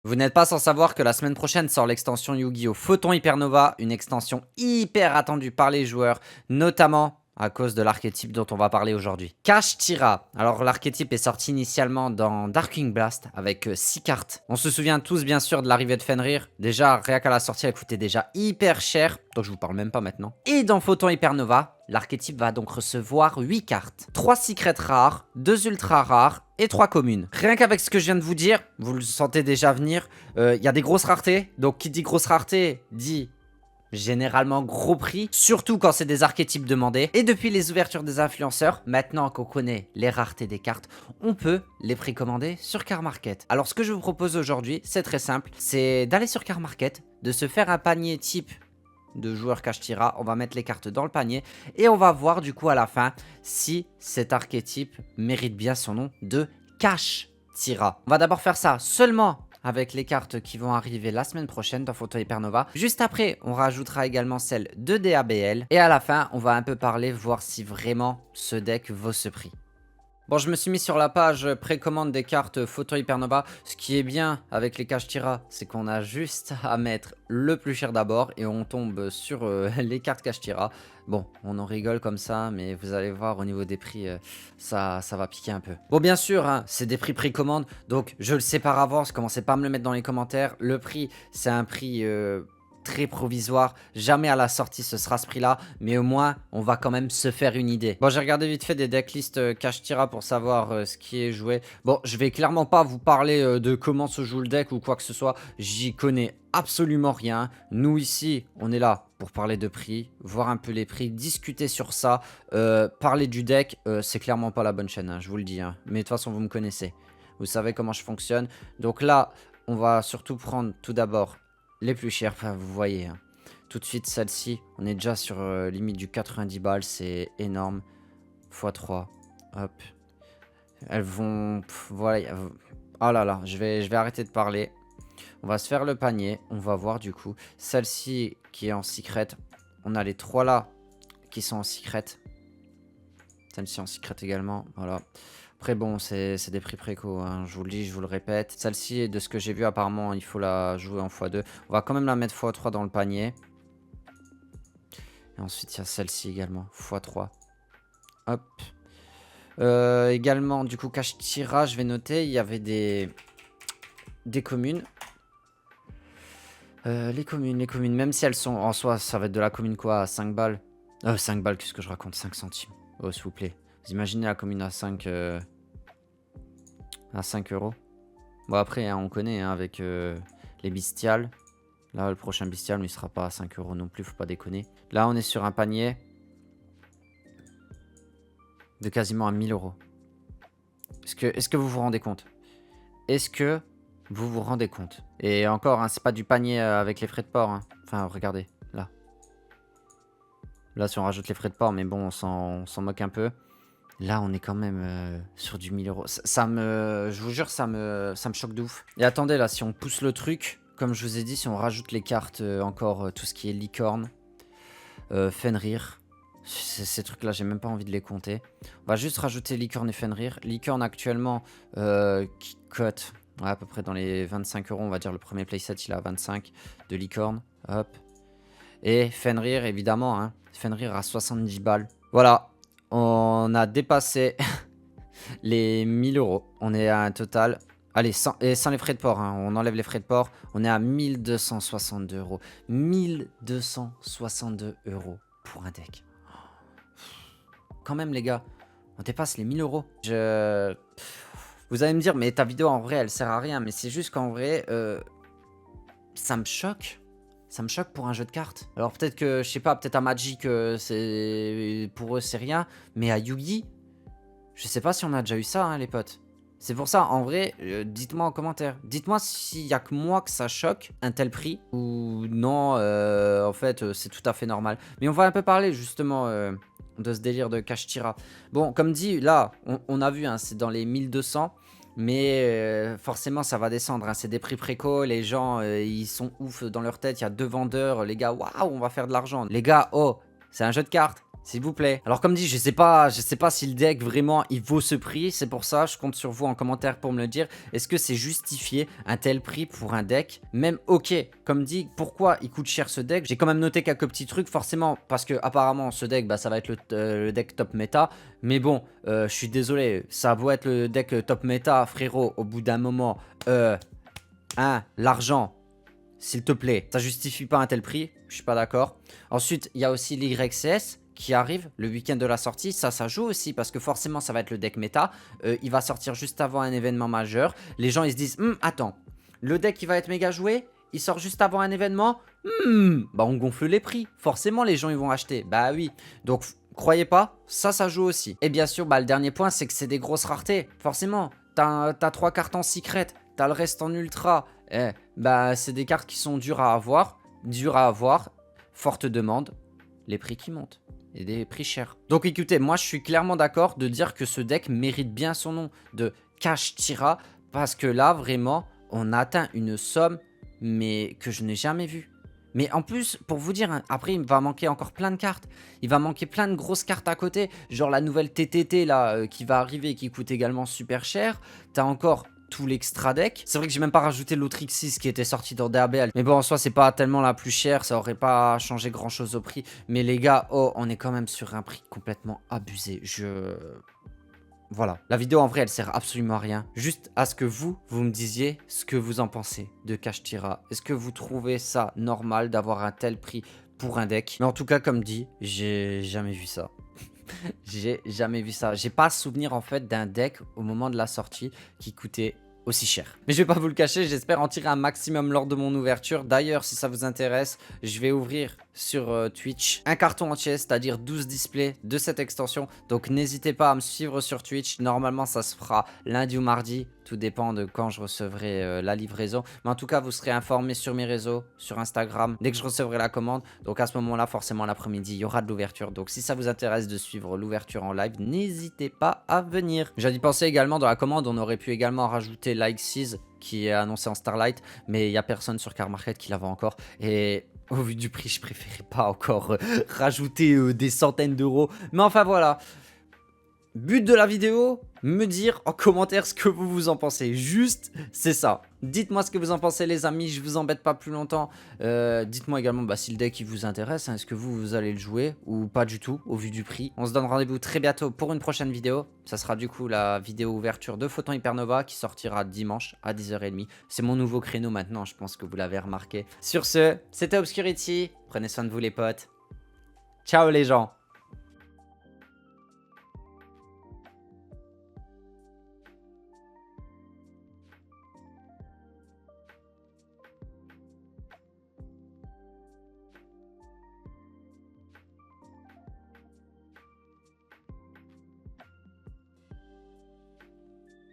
Vous n'êtes pas sans savoir que la semaine prochaine sort l'extension Yu-Gi-Oh! Photon Hypernova, une extension hyper attendue par les joueurs, notamment à cause de l'archétype dont on va parler aujourd'hui. Kashtira. Alors l'archétype est sorti initialement dans Darkwing Blast avec 6 cartes. On se souvient tous bien sûr de l'arrivée de Fenrir. Déjà, rien qu'à la sortie, elle coûtait déjà hyper cher, donc je vous parle même pas maintenant. Et dans Photon Hypernova, l'archétype va donc recevoir 8 cartes. 3 secrets rares, 2 ultra rares et 3 communes. Rien qu'avec ce que je viens de vous dire, vous le sentez déjà venir, il y a des grosses raretés. Donc qui dit grosse rareté, dit généralement gros prix, surtout quand c'est des archétypes demandés. Et depuis les ouvertures des influenceurs, maintenant qu'on connaît les raretés des cartes, on peut les précommander sur Car Market. Alors ce que je vous propose aujourd'hui, c'est très simple, c'est d'aller sur Car Market, de se faire un panier type de joueurs Kashtira, on va mettre les cartes dans le panier et on va voir du coup à la fin si cet archétype mérite bien son nom de Kashtira. On va d'abord faire ça seulement avec les cartes qui vont arriver la semaine prochaine dans Photon Hypernova. Juste après, on rajoutera également celle de DABL. Et à la fin, on va un peu parler, voir si vraiment ce deck vaut ce prix. Bon, je me suis mis sur la page précommande des cartes Photon Hypernova. Ce qui est bien avec les Kashtira, c'est qu'on a juste à mettre le plus cher d'abord et on tombe sur les cartes Kashtira. Bon, on en rigole comme ça, mais vous allez voir au niveau des prix, ça va piquer un peu. Bon, bien sûr, hein, c'est des prix précommande, donc je le sais par avance, commencez pas à me le mettre dans les commentaires. Le prix, c'est un prix très provisoire, jamais à la sortie ce sera ce prix là, mais au moins on va quand même se faire une idée. Bon, j'ai regardé vite fait des decklists Kashtira pour savoir ce qui est joué. Bon, je vais clairement pas vous parler de comment se joue le deck ou quoi que ce soit, j'y connais absolument rien. Nous ici, on est là pour parler de prix, voir un peu les prix, discuter sur ça, parler du deck, c'est clairement pas la bonne chaîne, hein, je vous le dis, hein. Mais de toute façon vous me connaissez, vous savez comment je fonctionne. Donc là, on va surtout prendre tout d'abord les plus chers, enfin, vous voyez, hein. Tout de suite, celle-ci, on est déjà sur limite du 90 balles, c'est énorme. x3, hop. Elles vont... voilà. Oh là là, je vais arrêter de parler. On va se faire le panier, on va voir du coup. Celle-ci qui est en secret, on a les 3 là qui sont en secret. Celle-ci en secret également, voilà. Après bon, c'est des prix préco, hein, je vous le dis, je vous le répète. Celle-ci, de ce que j'ai vu, apparemment, il faut la jouer en x2. On va quand même la mettre x3 dans le panier. Et ensuite, il y a celle-ci également, x3. Hop. Également, du coup, Kashtira, je vais noter, il y avait des communes. Les communes, même si elles sont en soi, ça va être de la commune quoi, à 5 balles. 5 balles, qu'est-ce que je raconte, 5 centimes. Oh, s'il vous plaît. Vous imaginez la commune à 5 euros. Bon, après, hein, on connaît hein, avec les bestiales. Là, le prochain bestial, mais il sera pas à 5 euros non plus, faut pas déconner. Là, on est sur un panier de quasiment à 1000 euros. Est-ce que vous vous rendez compte? Est-ce que vous vous rendez compte? Et encore, hein, c'est pas du panier avec les frais de port. Hein. Enfin, regardez, là. Là, si on rajoute les frais de port, mais bon, on s'en moque un peu. Là, on est quand même sur du 1000 euros. Je vous jure, ça me choque de ouf. Et attendez, là, si on pousse le truc, comme je vous ai dit, si on rajoute les cartes, encore tout ce qui est licorne, Fenrir, ces trucs-là, j'ai même pas envie de les compter. On va juste rajouter licorne et Fenrir. Licorne actuellement, qui cote ouais, à peu près dans les 25 euros, on va dire. Le premier playset, il est à 25 de licorne. Hop. Et Fenrir, évidemment, hein. Fenrir à 70 balles. Voilà. On a dépassé les 1000 euros. On est à un total... Allez, sans les frais de port, hein, on enlève les frais de port. On est à 1262 euros. 1262 euros pour un deck. Quand même, les gars, on dépasse les 1000 euros. Vous allez me dire, mais ta vidéo, en vrai, elle sert à rien. Mais c'est juste qu'en vrai, ça me choque. Ça me choque pour un jeu de cartes. Alors peut-être que, je sais pas, peut-être à Magic, pour eux c'est rien. Mais à Yugi, je sais pas si on a déjà eu ça, hein, les potes. C'est pour ça, en vrai, dites-moi en commentaire. Dites-moi s'il y a que moi que ça choque, un tel prix. Ou non, en fait, c'est tout à fait normal. Mais on va un peu parler justement de ce délire de Kashtira. Bon, comme dit, là, on a vu, hein, c'est dans les 1200. Mais forcément, ça va descendre. Hein. C'est des prix préco. Les gens, ils sont ouf dans leur tête. Il y a 2 vendeurs. Les gars, waouh, on va faire de l'argent. Les gars, oh, c'est un jeu de cartes. S'il vous plaît. Alors comme dit, je sais pas si le deck vraiment il vaut ce prix. C'est pour ça, je compte sur vous en commentaire pour me le dire. Est-ce que c'est justifié un tel prix pour un deck? Même ok, comme dit, pourquoi il coûte cher ce deck? J'ai quand même noté quelques petits trucs, forcément, parce que apparemment ce deck, bah, ça va être le deck top méta. Mais bon, je suis désolé, ça a beau être le deck top méta, frérot, au bout d'un moment, l'argent, s'il te plaît, ça justifie pas un tel prix, je suis pas d'accord. Ensuite, il y a aussi l'YCS qui arrive le week-end de la sortie, ça joue aussi parce que forcément ça va être le deck méta, il va sortir juste avant un événement majeur. Les gens ils se disent, attends, le deck qui va être méga joué, il sort juste avant un événement, bah on gonfle les prix, forcément les gens ils vont acheter, bah oui, donc croyez pas, ça joue aussi. Et bien sûr, bah le dernier point c'est que c'est des grosses raretés, forcément, t'as 3 cartes en secret, t'as le reste en ultra, bah c'est des cartes qui sont dures à avoir, forte demande, les prix qui montent. Et des prix chers. Donc écoutez, moi je suis clairement d'accord de dire que ce deck mérite bien son nom de Kashtira. Parce que là vraiment, on atteint une somme mais que je n'ai jamais vue. Mais en plus, pour vous dire, hein, après il va manquer encore plein de cartes. Il va manquer plein de grosses cartes à côté. Genre la nouvelle TTT là qui va arriver qui coûte également super cher. T'as encore tout l'extra deck. C'est vrai que j'ai même pas rajouté l'autre X6 qui était sorti dans DRBL. Mais bon, en soi, c'est pas tellement la plus chère. Ça aurait pas changé grand chose au prix. Mais les gars, oh, on est quand même sur un prix complètement abusé. Voilà. La vidéo, en vrai, elle sert absolument à rien. Juste à ce que vous me disiez ce que vous en pensez de Kashtira. Est-ce que vous trouvez ça normal d'avoir un tel prix pour un deck? Mais en tout cas, comme dit, j'ai jamais vu ça. J'ai jamais vu ça. J'ai pas souvenir en fait d'un deck au moment de la sortie qui coûtait aussi cher. Mais je vais pas vous le cacher, j'espère en tirer un maximum lors de mon ouverture. D'ailleurs, si ça vous intéresse, je vais ouvrir sur Twitch un carton entier, c'est-à-dire 12 displays de cette extension. Donc n'hésitez pas à me suivre sur Twitch. Normalement, ça se fera lundi ou mardi. Tout dépend de quand je recevrai la livraison. Mais en tout cas, vous serez informés sur mes réseaux, sur Instagram, dès que je recevrai la commande. Donc à ce moment-là, forcément, l'après-midi, il y aura de l'ouverture. Donc si ça vous intéresse de suivre l'ouverture en live, n'hésitez pas à venir. J'ai dû penser également dans la commande, on aurait pu également rajouter l'X6 qui est annoncé en Starlight. Mais il n'y a personne sur Car Market qui la vend encore. Et au vu du prix, je préférais pas encore rajouter des centaines d'euros. Mais enfin voilà. But de la vidéo, me dire en commentaire ce que vous en pensez. Juste, c'est ça. Dites-moi ce que vous en pensez les amis, je vous embête pas plus longtemps. Dites-moi également si le deck il vous intéresse, hein, est-ce que vous allez le jouer ou pas du tout au vu du prix. On se donne rendez-vous très bientôt pour une prochaine vidéo. Ça sera du coup la vidéo ouverture de Photon Hypernova qui sortira dimanche à 10h30. C'est mon nouveau créneau maintenant, je pense que vous l'avez remarqué. Sur ce, c'était Obscurity, prenez soin de vous les potes. Ciao les gens.